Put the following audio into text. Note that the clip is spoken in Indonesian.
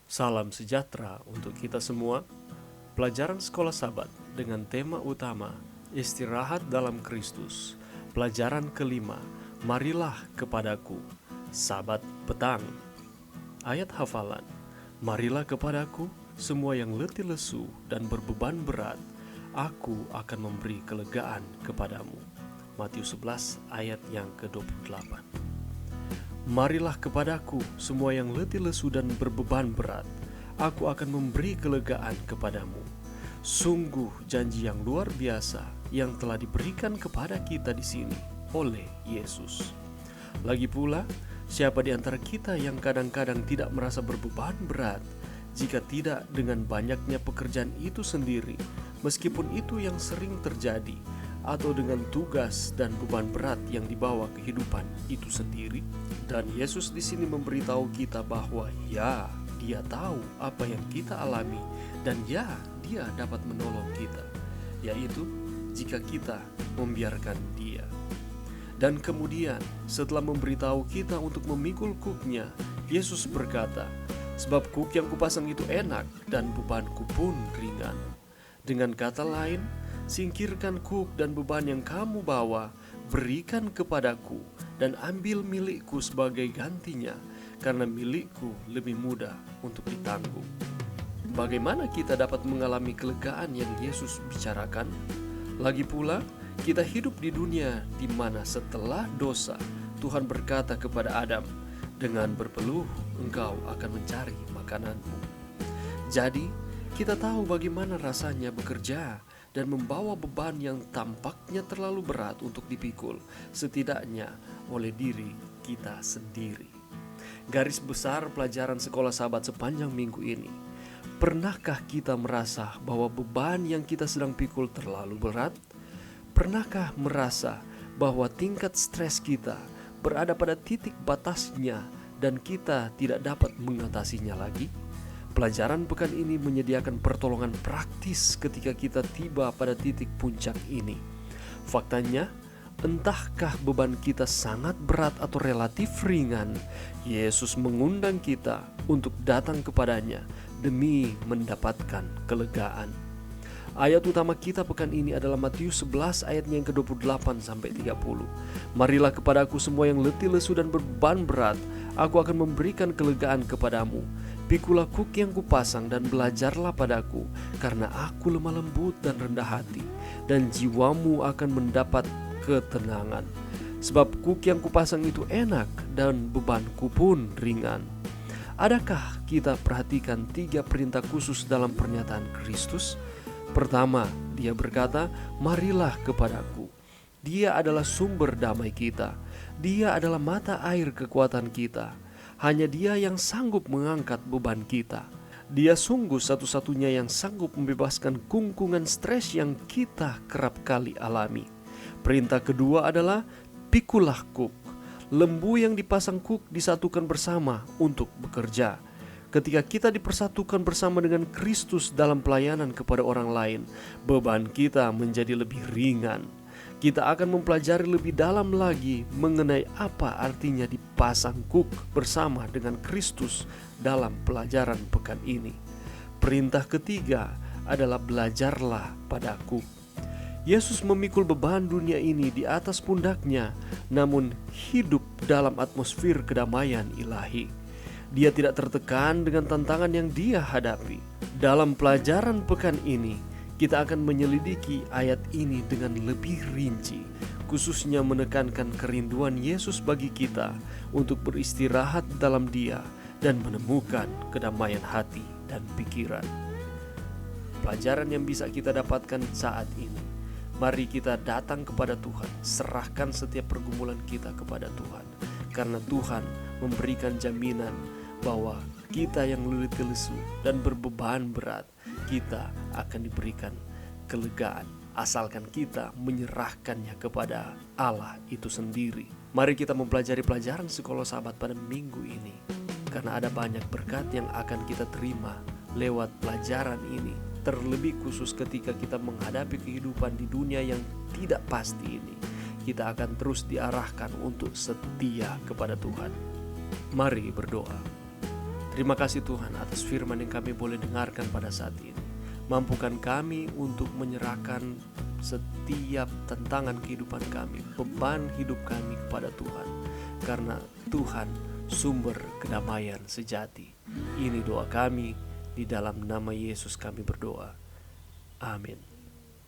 Salam sejahtera untuk kita semua. Pelajaran Sekolah Sabat dengan tema utama Istirahat dalam Kristus. Pelajaran kelima, Marilah kepadaku. Sabat petang. Ayat hafalan. Marilah kepadaku semua yang letih lesu dan berbeban berat, aku akan memberi kelegaan kepadamu. Matius 11 ayat yang ke-28. Marilah kepadaku semua yang letih lesu dan berbeban berat, aku akan memberi kelegaan kepadamu. Sungguh janji yang luar biasa yang telah diberikan kepada kita di sini oleh Yesus. Lagi pula, siapa di antara kita yang kadang-kadang tidak merasa berbeban berat, jika tidak dengan banyaknya pekerjaan itu sendiri, meskipun itu yang sering terjadi, atau dengan tugas dan beban berat yang dibawa kehidupan itu sendiri? Dan Yesus di sini memberitahu kita bahwa ya, Dia tahu apa yang kita alami, dan ya, Dia dapat menolong kita, yaitu jika kita membiarkan Dia. Dan kemudian setelah memberitahu kita untuk memikul kuknya, Yesus berkata, sebab kuk yang kupasang itu enak dan bebanku pun ringan. Dengan kata lain, singkirkan kuk dan beban yang kamu bawa, berikan kepadaku, dan ambil milikku sebagai gantinya, karena milikku lebih mudah untuk ditanggung. Bagaimana kita dapat mengalami kelegaan yang Yesus bicarakan? Lagi pula, kita hidup di dunia di mana setelah dosa, Tuhan berkata kepada Adam, dengan berpeluh engkau akan mencari makananmu. Jadi, kita tahu bagaimana rasanya bekerja dan membawa beban yang tampaknya terlalu berat untuk dipikul, setidaknya oleh diri kita sendiri. Garis besar pelajaran Sekolah Sabat sepanjang minggu ini. Pernahkah kita merasa bahwa beban yang kita sedang pikul terlalu berat? Pernahkah merasa bahwa tingkat stres kita berada pada titik batasnya dan kita tidak dapat mengatasinya lagi? Pelajaran pekan ini menyediakan pertolongan praktis ketika kita tiba pada titik puncak ini. Faktanya, entahkah beban kita sangat berat atau relatif ringan, Yesus mengundang kita untuk datang kepadanya demi mendapatkan kelegaan. Ayat utama kita pekan ini adalah Matius 11 ayatnya yang ke-28 sampai 30. Marilah kepadaku semua yang letih lesu dan berbeban berat, aku akan memberikan kelegaan kepadamu. Pikulah kuk yang kupasang dan belajarlah padaku, karena aku lemah lembut dan rendah hati, dan jiwamu akan mendapat ketenangan. Sebab kuk yang kupasang itu enak dan bebanku pun ringan. Adakah kita perhatikan 3 perintah khusus dalam pernyataan Kristus? Pertama, Dia berkata, marilah kepadaku. Dia adalah sumber damai kita. Dia adalah mata air kekuatan kita. Hanya Dia yang sanggup mengangkat beban kita. Dia sungguh satu-satunya yang sanggup membebaskan kungkungan stres yang kita kerap kali alami. Perintah kedua adalah pikulah kuk. Lembu yang dipasang kuk disatukan bersama untuk bekerja. Ketika kita dipersatukan bersama dengan Kristus dalam pelayanan kepada orang lain, beban kita menjadi lebih ringan. Kita akan mempelajari lebih dalam lagi mengenai apa artinya dipasang kuk bersama dengan Kristus dalam pelajaran pekan ini. Perintah ketiga adalah belajarlah padaku. Yesus memikul beban dunia ini di atas pundaknya, namun hidup dalam atmosfer kedamaian ilahi. Dia tidak tertekan dengan tantangan yang Dia hadapi. Dalam pelajaran pekan ini, kita akan menyelidiki ayat ini dengan lebih rinci, khususnya menekankan kerinduan Yesus bagi kita untuk beristirahat dalam Dia dan menemukan kedamaian hati dan pikiran. Pelajaran yang bisa kita dapatkan saat ini, mari kita datang kepada Tuhan, serahkan setiap pergumulan kita kepada Tuhan, karena Tuhan memberikan jaminan bahwa kita yang letih lesu dan berbeban berat, kita akan diberikan kelegaan asalkan kita menyerahkannya kepada Allah itu sendiri. Mari kita mempelajari pelajaran Sekolah Sabat pada minggu ini, karena ada banyak berkat yang akan kita terima lewat pelajaran ini, terlebih khusus ketika kita menghadapi kehidupan di dunia yang tidak pasti ini. Kita akan terus diarahkan untuk setia kepada Tuhan. Mari berdoa. Terima kasih Tuhan atas firman yang kami boleh dengarkan pada saat ini. Mampukan kami untuk menyerahkan setiap tantangan kehidupan kami, beban hidup kami kepada Tuhan. Karena Tuhan sumber kedamaian sejati. Ini doa kami, di dalam nama Yesus kami berdoa. Amin.